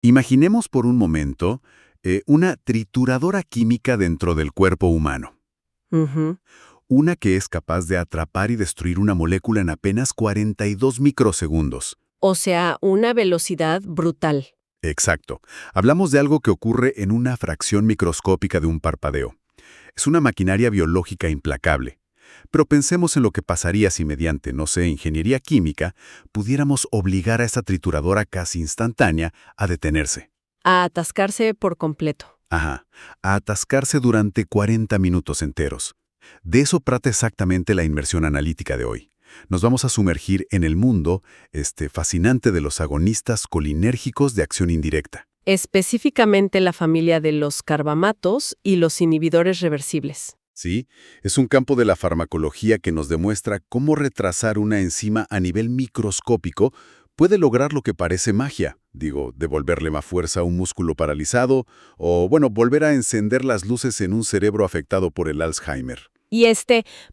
Imaginemos por un momento una trituradora química dentro del cuerpo humano. Ujú. Una que es capaz de atrapar y destruir una molécula en apenas 42 microsegundos. O sea, una velocidad brutal. Exacto. Hablamos de algo que ocurre en una fracción microscópica de un parpadeo. Es una maquinaria biológica implacable. Pero pensemos en lo que pasaría si mediante, no sé, ingeniería química, pudiéramos obligar a esta trituradora casi instantánea a detenerse. A atascarse por completo. Ajá, a atascarse durante 40 minutos enteros. De eso trata exactamente la inmersión analítica de hoy. Nos vamos a sumergir en el mundo fascinante de los agonistas colinérgicos de acción indirecta. Específicamente la familia de los carbamatos y los inhibidores reversibles. Sí, es un campo de la farmacología que nos demuestra cómo retrasar una enzima a nivel microscópico puede lograr lo que parece magia. Digo, devolverle más fuerza a un músculo paralizado o, bueno, volver a encender las luces en un cerebro afectado por el Alzheimer. Y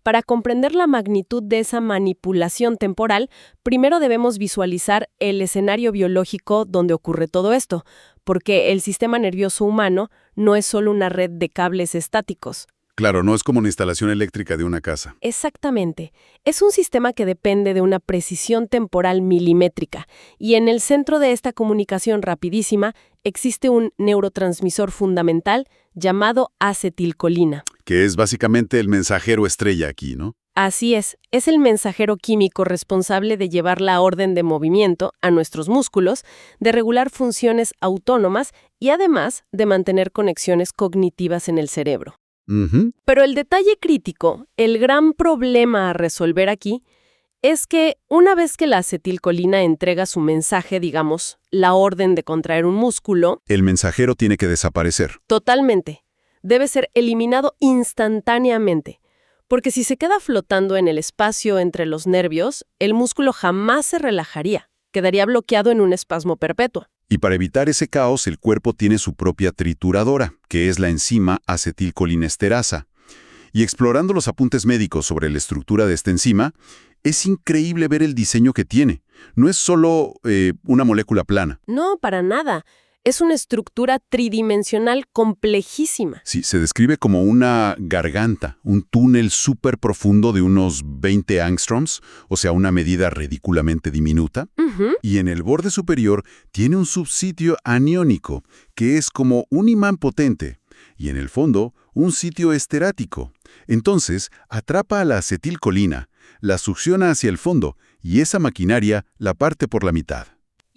para comprender la magnitud de esa manipulación temporal, primero debemos visualizar el escenario biológico donde ocurre todo esto, porque el sistema nervioso humano no es solo una red de cables estáticos. Claro, no es como una instalación eléctrica de una casa. Exactamente. Es un sistema que depende de una precisión temporal milimétrica, y en el centro de esta comunicación rapidísima existe un neurotransmisor fundamental llamado acetilcolina. Que es básicamente el mensajero estrella aquí, ¿no? Así es el mensajero químico responsable de llevar la orden de movimiento a nuestros músculos, de regular funciones autónomas y además de mantener conexiones cognitivas en el cerebro. Ujú. Pero el detalle crítico, el gran problema a resolver aquí, es que una vez que la acetilcolina entrega su mensaje, digamos, la orden de contraer un músculo, El mensajero tiene que desaparecer. totalmente, debe ser eliminado instantáneamente. Porque si se queda flotando en el espacio entre los nervios, el músculo jamás se relajaría, quedaría bloqueado en un espasmo perpetuo. Y para evitar ese caos, el cuerpo tiene su propia trituradora, que es la enzima acetilcolinesterasa. Y explorando los apuntes médicos sobre la estructura de esta enzima, es increíble ver el diseño que tiene. No es solo una molécula plana. No, para nada. Es una estructura tridimensional complejísima. Sí, se describe como una garganta, un túnel súper profundo de unos 20 angstroms, o sea, una medida ridículamente diminuta. Ujú. Y en el borde superior tiene un subsitio aniónico, que es como un imán potente, y en el fondo un sitio esterático. Entonces, atrapa a la acetilcolina, la succiona hacia el fondo, y esa maquinaria la parte por la mitad.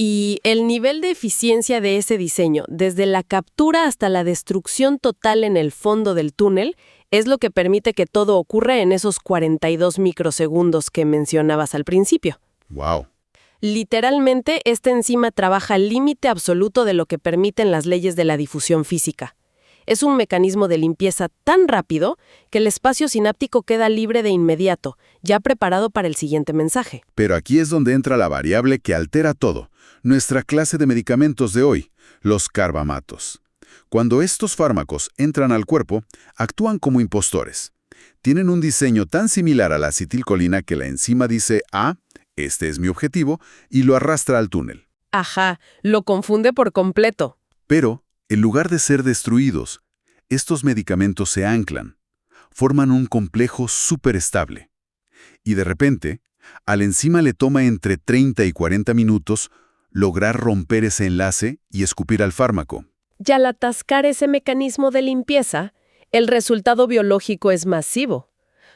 Y el nivel de eficiencia de ese diseño, desde la captura hasta la destrucción total en el fondo del túnel, es lo que permite que todo ocurra en esos 42 microsegundos que mencionabas al principio. ¡Wow! Literalmente, esta enzima trabaja al límite absoluto de lo que permiten las leyes de la difusión física. Es un mecanismo de limpieza tan rápido que el espacio sináptico queda libre de inmediato, ya preparado para el siguiente mensaje. Pero aquí es donde entra la variable que altera todo, nuestra clase de medicamentos de hoy, los carbamatos. Cuando estos fármacos entran al cuerpo, actúan como impostores. Tienen un diseño tan similar a la acetilcolina que la enzima dice, este es mi objetivo, y lo arrastra al túnel. Ajá, lo confunde por completo. Pero, en lugar de ser destruidos, estos medicamentos se anclan, forman un complejo súper estable. Y de repente, a la enzima le toma entre 30 y 40 minutos lograr romper ese enlace y escupir al fármaco. Y al atascar ese mecanismo de limpieza, el resultado biológico es masivo.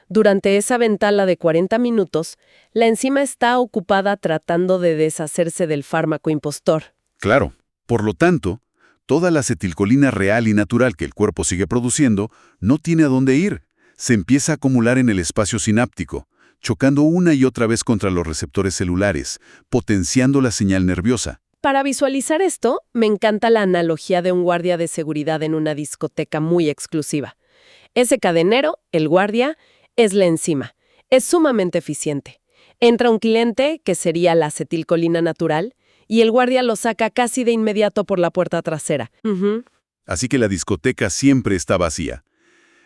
Durante esa ventana de 40 minutos, la enzima está ocupada tratando de deshacerse del fármaco impostor. Claro, por lo tanto, toda la acetilcolina real y natural que el cuerpo sigue produciendo no tiene a dónde ir. Se empieza a acumular en el espacio sináptico, chocando una y otra vez contra los receptores celulares, potenciando la señal nerviosa. Para visualizar esto, me encanta la analogía de un guardia de seguridad en una discoteca muy exclusiva. Ese cadenero, el guardia, es la enzima. Es sumamente eficiente. Entra un cliente, que sería la acetilcolina natural, y el guardia lo saca casi de inmediato por la puerta trasera. Así que la discoteca siempre está vacía.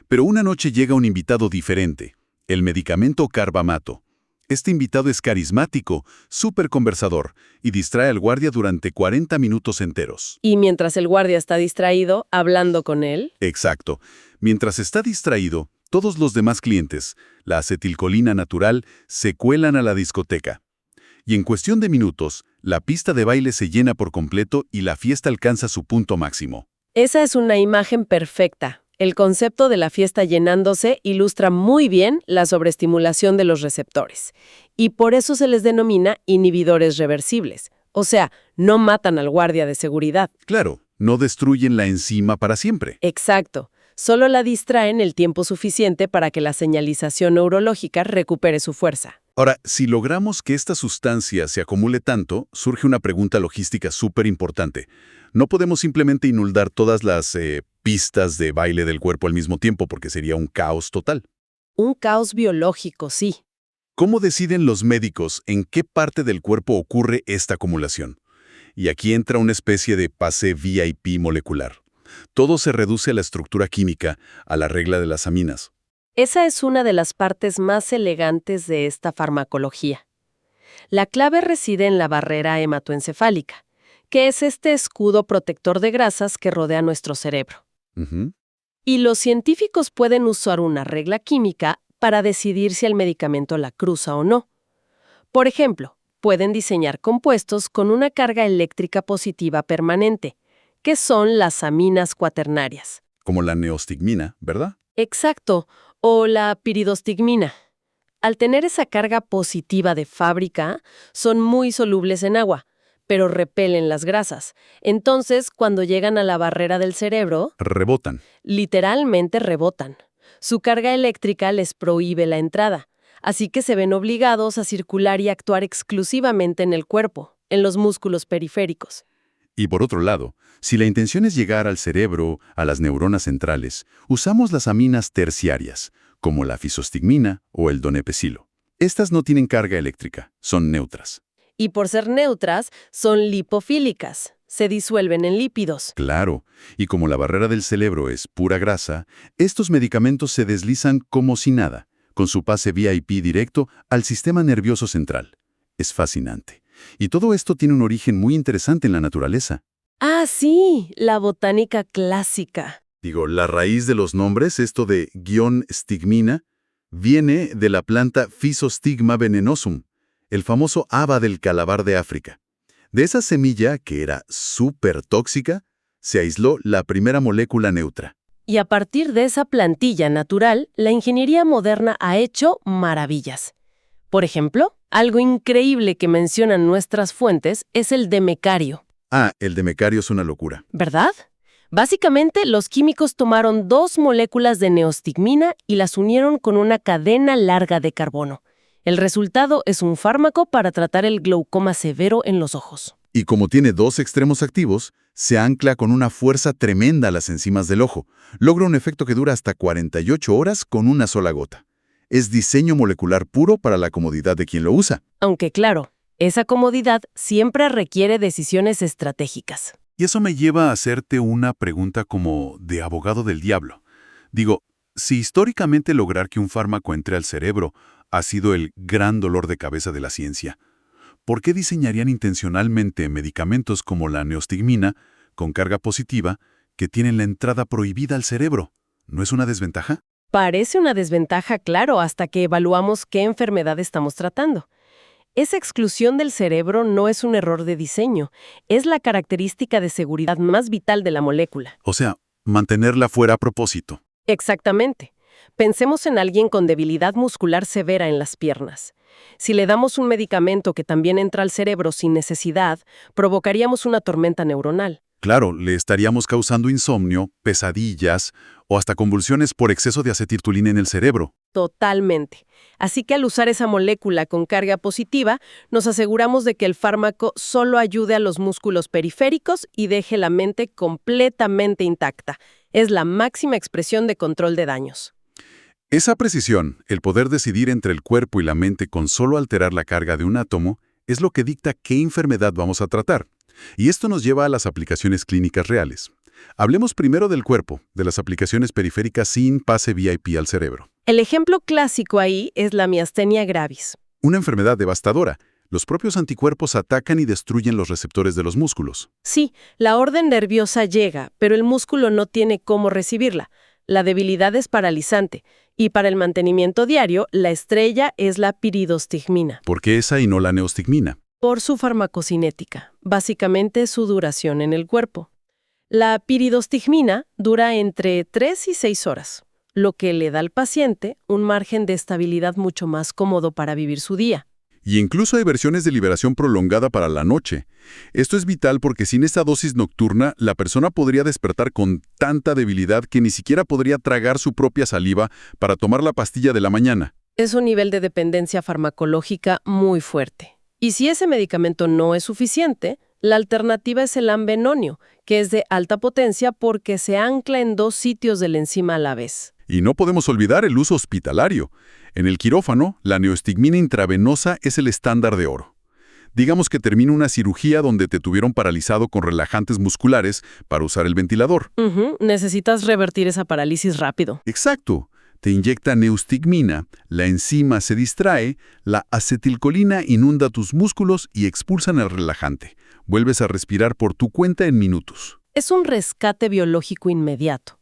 Pero una noche llega un invitado diferente, el medicamento carbamato. Este invitado es carismático, súper conversador, y distrae al guardia durante 40 minutos enteros. Y mientras el guardia está distraído, hablando con él, Exacto. Mientras está distraído, todos los demás clientes, la acetilcolina natural, se cuelan a la discoteca. Y en cuestión de minutos, la pista de baile se llena por completo y la fiesta alcanza su punto máximo. esa es una imagen perfecta. El concepto de la fiesta llenándose ilustra muy bien la sobreestimulación de los receptores. Y por eso se les denomina inhibidores reversibles. O sea, no matan al guardia de seguridad. Claro, no destruyen la enzima para siempre. Exacto. Solo la distraen el tiempo suficiente para que la señalización neurológica recupere su fuerza. Ahora, si logramos que esta sustancia se acumule tanto, surge una pregunta logística súper importante. No podemos simplemente inundar todas las pistas de baile del cuerpo al mismo tiempo porque sería un caos total. Un caos biológico, sí. ¿Cómo deciden los médicos en qué parte del cuerpo ocurre esta acumulación? Y aquí entra una especie de pase VIP molecular. Todo se reduce a la estructura química, a la regla de las aminas. Esa es una de las partes más elegantes de esta farmacología. La clave reside en la barrera hematoencefálica, que es este escudo protector de grasas que rodea nuestro cerebro. Ujú. Y los científicos pueden usar una regla química para decidir si el medicamento la cruza o no. Por ejemplo, pueden diseñar compuestos con una carga eléctrica positiva permanente, que son las aminas cuaternarias. Como la neostigmina, ¿verdad? Exacto, o la piridostigmina. Al tener esa carga positiva de fábrica, son muy solubles en agua, pero repelen las grasas. Entonces, cuando llegan a la barrera del cerebro, Rebotan. literalmente rebotan. Su carga eléctrica les prohíbe la entrada, así que se ven obligados a circular y actuar exclusivamente en el cuerpo, en los músculos periféricos. Y por otro lado, si la intención es llegar al cerebro, a las neuronas centrales, usamos las aminas terciarias, como la fisostigmina o el donepezilo. Estas no tienen carga eléctrica, son neutras. Y por ser neutras, son lipofílicas, se disuelven en lípidos. Claro, y como la barrera del cerebro es pura grasa, estos medicamentos se deslizan como si nada, con su pase VIP directo al sistema nervioso central. Es fascinante. Y todo esto tiene un origen muy interesante en la naturaleza. Ah, sí, la botánica clásica. La raíz de los nombres, esto de stigmina, viene de la planta Physostigma venenosum, el famoso haba del calabar de África. De esa semilla, que era súper tóxica, se aisló la primera molécula neutra. Y a partir de esa plantilla natural, la ingeniería moderna ha hecho maravillas. Por ejemplo, algo increíble que mencionan nuestras fuentes es el demecario. Ah, el demecario es una locura. ¿Verdad? Básicamente, los químicos tomaron 2 moléculas de neostigmina y las unieron con una cadena larga de carbono. El resultado es un fármaco para tratar el glaucoma severo en los ojos. Y como tiene 2 extremos activos, se ancla con una fuerza tremenda a las enzimas del ojo. Logra un efecto que dura hasta 48 horas con una sola gota. Es diseño molecular puro para la comodidad de quien lo usa. Aunque claro, esa comodidad siempre requiere decisiones estratégicas. Y eso me lleva a hacerte una pregunta como de abogado del diablo. Si históricamente lograr que un fármaco entre al cerebro ha sido el gran dolor de cabeza de la ciencia, ¿por qué diseñarían intencionalmente medicamentos como la neostigmina, con carga positiva, que tienen la entrada prohibida al cerebro? ¿No es una desventaja? Parece una desventaja, claro, hasta que evaluamos qué enfermedad estamos tratando. Esa exclusión del cerebro no es un error de diseño, es la característica de seguridad más vital de la molécula. O sea, mantenerla fuera a propósito. Exactamente. Pensemos en alguien con debilidad muscular severa en las piernas. Si le damos un medicamento que también entra al cerebro sin necesidad, provocaríamos una tormenta neuronal. Claro, le estaríamos causando insomnio, pesadillas o hasta convulsiones por exceso de acetilcolina en el cerebro. Totalmente. Así que al usar esa molécula con carga positiva, nos aseguramos de que el fármaco solo ayude a los músculos periféricos y deje la mente completamente intacta. Es la máxima expresión de control de daños. Esa precisión, el poder decidir entre el cuerpo y la mente con solo alterar la carga de un átomo, es lo que dicta qué enfermedad vamos a tratar. Y esto nos lleva a las aplicaciones clínicas reales. Hablemos primero del cuerpo, de las aplicaciones periféricas sin pase VIP al cerebro. El ejemplo clásico ahí es la miastenia gravis. Una enfermedad devastadora. Los propios anticuerpos atacan y destruyen los receptores de los músculos. Sí, la orden nerviosa llega, pero el músculo no tiene cómo recibirla. La debilidad es paralizante. Y para el mantenimiento diario, la estrella es la piridostigmina. ¿Por qué esa y no la neostigmina? Por su farmacocinética, básicamente su duración en el cuerpo. La piridostigmina dura entre 3 y 6 horas, lo que le da al paciente un margen de estabilidad mucho más cómodo para vivir su día. Y incluso hay versiones de liberación prolongada para la noche. Esto es vital porque sin esta dosis nocturna, la persona podría despertar con tanta debilidad que ni siquiera podría tragar su propia saliva para tomar la pastilla de la mañana. Es un nivel de dependencia farmacológica muy fuerte. Y si ese medicamento no es suficiente, la alternativa es el ambenonio, que es de alta potencia porque se ancla en 2 sitios de la enzima a la vez. Y no podemos olvidar el uso hospitalario. En el quirófano, la neostigmina intravenosa es el estándar de oro. Digamos que termina una cirugía donde te tuvieron paralizado con relajantes musculares para usar el ventilador. Necesitas revertir esa parálisis rápido. Exacto. Te inyecta neostigmina, la enzima se distrae, la acetilcolina inunda tus músculos y expulsan el relajante. Vuelves a respirar por tu cuenta en minutos. Es un rescate biológico inmediato.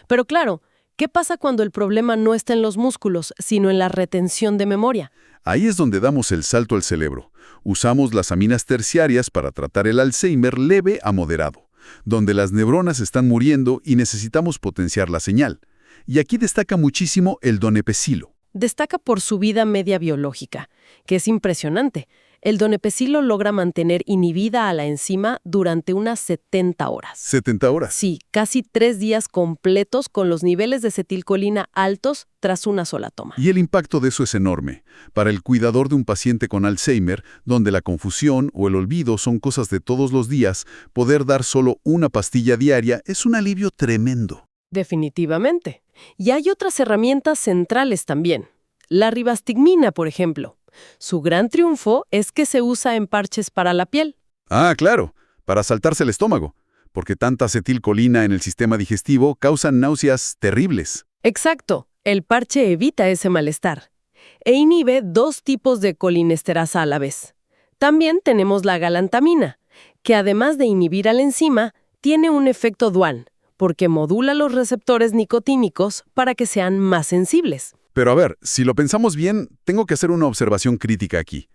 Pero claro, ¿qué pasa cuando el problema no está en los músculos, sino en la retención de memoria? Ahí es donde damos el salto al cerebro. Usamos las aminas terciarias para tratar el Alzheimer leve a moderado, donde las neuronas están muriendo y necesitamos potenciar la señal. Y aquí destaca muchísimo el donepezilo. Destaca por su vida media biológica, que es impresionante. El donepezilo logra mantener inhibida a la enzima durante unas 70 horas. ¿70 horas? Sí, casi 3 días completos con los niveles de acetilcolina altos tras una sola toma. Y el impacto de eso es enorme. Para el cuidador de un paciente con Alzheimer, donde la confusión o el olvido son cosas de todos los días, poder dar solo una pastilla diaria es un alivio tremendo. Definitivamente. Y hay otras herramientas centrales también. La ribastigmina, por ejemplo. Su gran triunfo es que se usa en parches para la piel. Ah, claro, para saltarse el estómago, porque tanta acetilcolina en el sistema digestivo causan náuseas terribles. Exacto. El parche evita ese malestar. E inhibe 2 tipos de colinesterasa a la vez. También tenemos la galantamina, que además de inhibir a la enzima, tiene un efecto dual, porque modula los receptores nicotínicos para que sean más sensibles. Pero a ver, si lo pensamos bien, tengo que hacer una observación crítica aquí.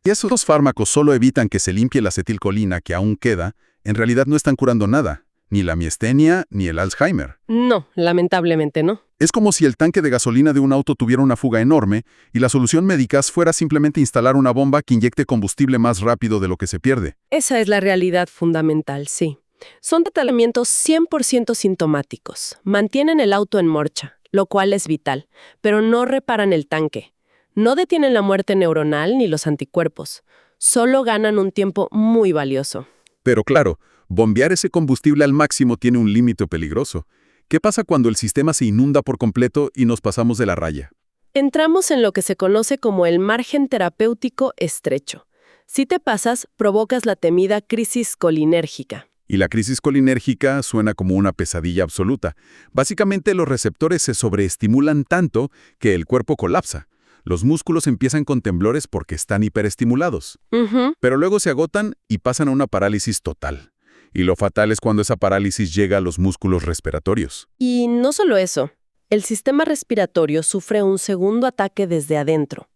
Si esos 2 fármacos solo evitan que se limpie la acetilcolina que aún queda, en realidad no están curando nada, ni la miastenia ni el Alzheimer. No, lamentablemente no. Es como si el tanque de gasolina de un auto tuviera una fuga enorme y la solución médica fuera simplemente instalar una bomba que inyecte combustible más rápido de lo que se pierde. Esa es la realidad fundamental, sí. Son tratamientos 100% sintomáticos. Mantienen el auto en marcha, lo cual es vital, pero no reparan el tanque. No detienen la muerte neuronal ni los anticuerpos. Solo ganan un tiempo muy valioso. Pero claro, bombear ese combustible al máximo tiene un límite peligroso. ¿Qué pasa cuando el sistema se inunda por completo y nos pasamos de la raya? Entramos en lo que se conoce como el margen terapéutico estrecho. Si te pasas, provocas la temida crisis colinérgica. Y la crisis colinérgica suena como una pesadilla absoluta. Básicamente los receptores se sobreestimulan tanto que el cuerpo colapsa. Los músculos empiezan con temblores porque están hiperestimulados. Pero luego se agotan y pasan a una parálisis total. Y lo fatal es cuando esa parálisis llega a los músculos respiratorios. Y no solo eso. El sistema respiratorio sufre un segundo ataque desde adentro.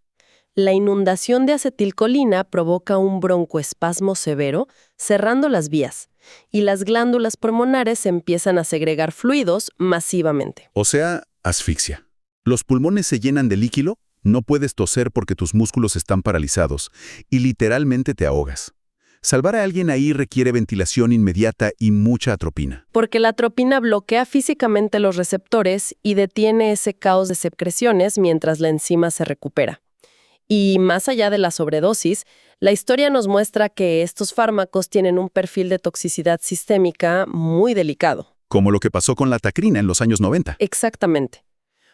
La inundación de acetilcolina provoca un broncoespasmo severo, cerrando las vías, y las glándulas pulmonares empiezan a segregar fluidos masivamente. O sea, asfixia. Los pulmones se llenan de líquido, no puedes toser porque tus músculos están paralizados, y literalmente te ahogas. Salvar a alguien ahí requiere ventilación inmediata y mucha atropina. Porque la atropina bloquea físicamente los receptores y detiene ese caos de secreciones mientras la enzima se recupera. Y más allá de la sobredosis, la historia nos muestra que estos fármacos tienen un perfil de toxicidad sistémica muy delicado. Como lo que pasó con la tacrina en los años 90. Exactamente.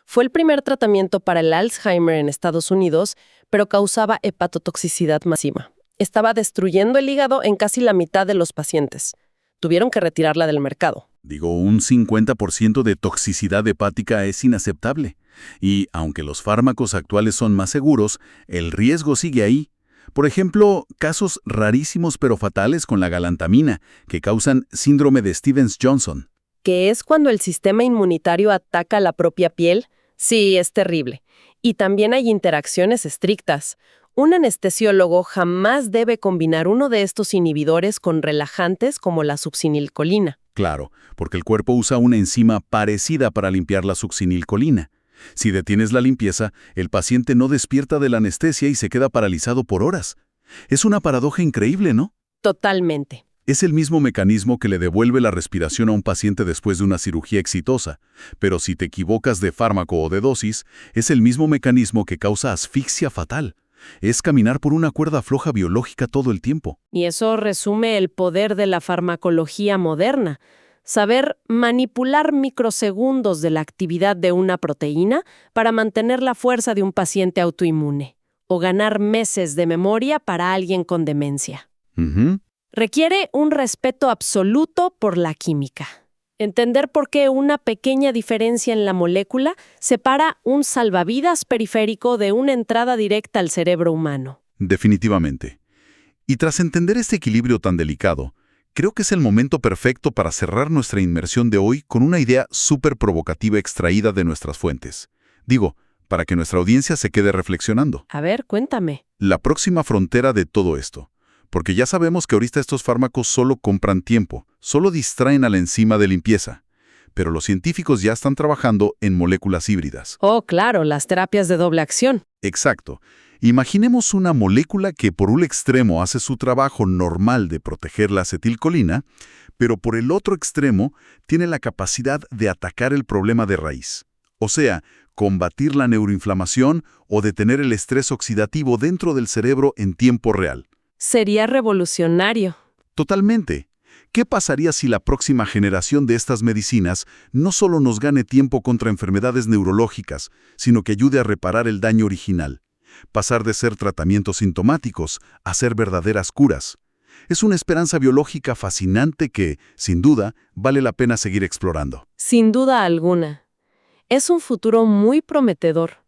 Fue el primer tratamiento para el Alzheimer en Estados Unidos, pero causaba hepatotoxicidad masiva. Estaba destruyendo el hígado en casi la mitad de los pacientes. Tuvieron que retirarla del mercado. Digo, un 50% de toxicidad hepática es inaceptable. Y aunque los fármacos actuales son más seguros, el riesgo sigue ahí. Por ejemplo, casos rarísimos pero fatales con la galantamina, que causan síndrome de Stevens-Johnson. ¿Que es cuando el sistema inmunitario ataca la propia piel? Sí, es terrible. Y también hay interacciones estrictas. Un anestesiólogo jamás debe combinar uno de estos inhibidores con relajantes como la succinilcolina. Claro, porque el cuerpo usa una enzima parecida para limpiar la succinilcolina. Si detienes la limpieza, el paciente no despierta de la anestesia y se queda paralizado por horas. Es una paradoja increíble, ¿no? Totalmente. Es el mismo mecanismo que le devuelve la respiración a un paciente después de una cirugía exitosa, pero si te equivocas de fármaco o de dosis, es el mismo mecanismo que causa asfixia fatal. Es caminar por una cuerda floja biológica todo el tiempo. Y eso resume el poder de la farmacología moderna. Saber manipular microsegundos de la actividad de una proteína para mantener la fuerza de un paciente autoinmune. O ganar meses de memoria para alguien con demencia. Ujú. Requiere un respeto absoluto por la química. Entender por qué una pequeña diferencia en la molécula separa un salvavidas periférico de una entrada directa al cerebro humano. Definitivamente. Y tras entender este equilibrio tan delicado, creo que es el momento perfecto para cerrar nuestra inmersión de hoy con una idea súper provocativa extraída de nuestras fuentes. Digo, para que nuestra audiencia se quede reflexionando. A ver, cuéntame. La próxima frontera de todo esto. Porque ya sabemos que ahorita estos fármacos solo compran tiempo, solo distraen a la enzima de limpieza. Pero los científicos ya están trabajando en moléculas híbridas. Oh, claro, las terapias de doble acción. Exacto. Imaginemos una molécula que por un extremo hace su trabajo normal de proteger la acetilcolina, pero por el otro extremo tiene la capacidad de atacar el problema de raíz. O sea, combatir la neuroinflamación o detener el estrés oxidativo dentro del cerebro en tiempo real. Sería revolucionario. Totalmente. ¿Qué pasaría si la próxima generación de estas medicinas no solo nos gane tiempo contra enfermedades neurológicas, sino que ayude a reparar el daño original? Pasar de ser tratamientos sintomáticos a ser verdaderas curas. Es una esperanza biológica fascinante que, sin duda, vale la pena seguir explorando. Sin duda alguna. Es un futuro muy prometedor.